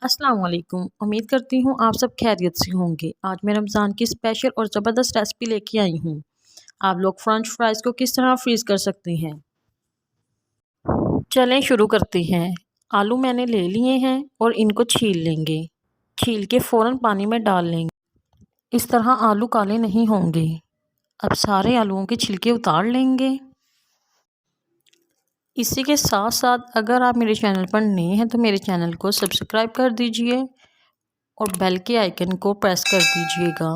अस्सलाम वालेकुम। उम्मीद करती हूँ आप सब खैरियत से होंगे। आज मैं रमज़ान की स्पेशल और ज़बरदस्त रेसिपी लेके आई हूँ। आप लोग फ्रेंच फ्राइज़ को किस तरह फ्रीज़ कर सकते हैं, चलें शुरू करते हैं। आलू मैंने ले लिए हैं और इनको छील लेंगे। छील के फ़ौरन पानी में डाल लेंगे। इस तरह आलू काले नहीं होंगे। अब सारे आलूओं के छिलके उतार लेंगे। इसी के साथ साथ अगर आप मेरे चैनल पर नए हैं तो मेरे चैनल को सब्सक्राइब कर दीजिए और बेल के आइकन को प्रेस कर दीजिएगा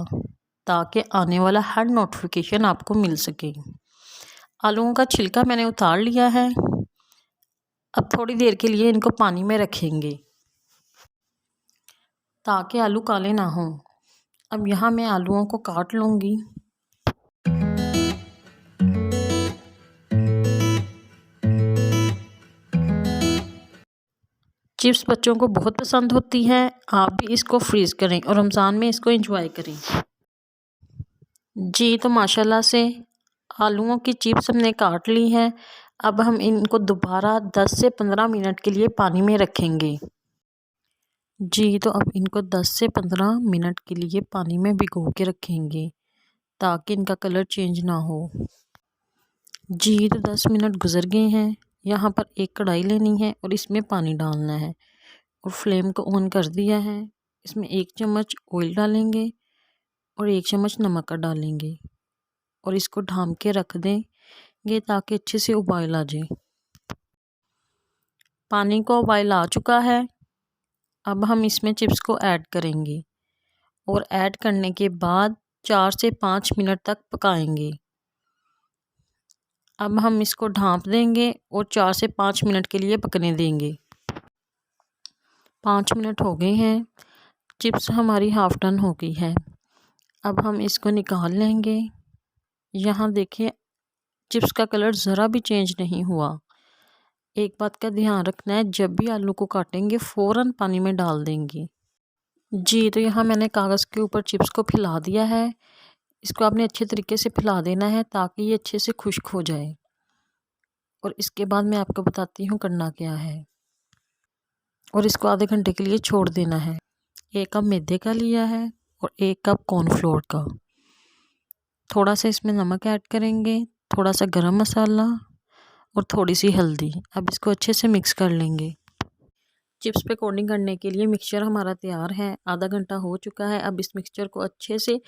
ताकि आने वाला हर नोटिफिकेशन आपको मिल सके। आलूओं का छिलका मैंने उतार लिया है। अब थोड़ी देर के लिए इनको पानी में रखेंगे ताकि आलू काले ना हों। अब यहाँ मैं आलूओं को काट लूँगी। चिप्स बच्चों को बहुत पसंद होती है। आप भी इसको फ्रीज़ करें और रमज़ान में इसको एंजॉय करें। जी तो माशाल्लाह से आलूओं की चिप्स हमने काट ली है। अब हम इनको दोबारा 10 से 15 मिनट के लिए पानी में रखेंगे। जी तो अब इनको 10 से 15 मिनट के लिए पानी में भिगो के रखेंगे ताकि इनका कलर चेंज ना हो। जी तो 10 मिनट गुजर गए हैं। यहाँ पर एक कढ़ाई लेनी है और इसमें पानी डालना है और फ्लेम को ऑन कर दिया है। इसमें 1 चम्मच ऑयल डालेंगे और 1 चम्मच नमक का डालेंगे और इसको ढाँप के रख देंगे ताकि अच्छे से उबाल आ जाए। पानी को उबाल आ चुका है। अब हम इसमें चिप्स को ऐड करेंगे और ऐड करने के बाद 4 से 5 मिनट तक पकाएंगे। अब हम इसको ढाँप देंगे और 4 से 5 मिनट के लिए पकने देंगे। 5 मिनट हो गए हैं। चिप्स हमारी हाफ डन हो गई है। अब हम इसको निकाल लेंगे। यहाँ देखिए चिप्स का कलर ज़रा भी चेंज नहीं हुआ। एक बात का ध्यान रखना है, जब भी आलू को काटेंगे फ़ौरन पानी में डाल देंगे। जी तो यहाँ मैंने कागज़ के ऊपर चिप्स को फैला दिया है। इसको आपने अच्छे तरीके से फैला देना है ताकि ये अच्छे से खुश्क हो जाए। और इसके बाद मैं आपको बताती हूँ करना क्या है। और इसको आधे घंटे के लिए छोड़ देना है। 1 कप मैदे का लिया है और 1 कप कॉर्नफ्लोर का। थोड़ा सा इसमें नमक ऐड करेंगे, थोड़ा सा गरम मसाला और थोड़ी सी हल्दी। अब इसको अच्छे से मिक्स कर लेंगे। चिप्स पे कोटिंग करने के लिए मिक्सचर हमारा तैयार है। आधा घंटा हो चुका है। अब इस मिक्सचर को अच्छे से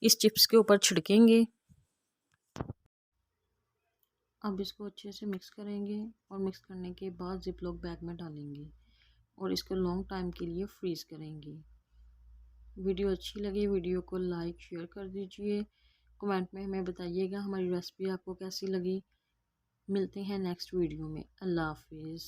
इस चिप्स के ऊपर छिड़केंगे। अब इसको अच्छे से मिक्स करेंगे और मिक्स करने के बाद जिप लॉक बैग में डालेंगे और इसको लॉन्ग टाइम के लिए फ्रीज़ करेंगे। वीडियो अच्छी लगी वीडियो को लाइक शेयर कर दीजिए। कमेंट में हमें बताइएगा हमारी रेसिपी आपको कैसी लगी। मिलते हैं नेक्स्ट वीडियो में। अल्लाह हाफिज़।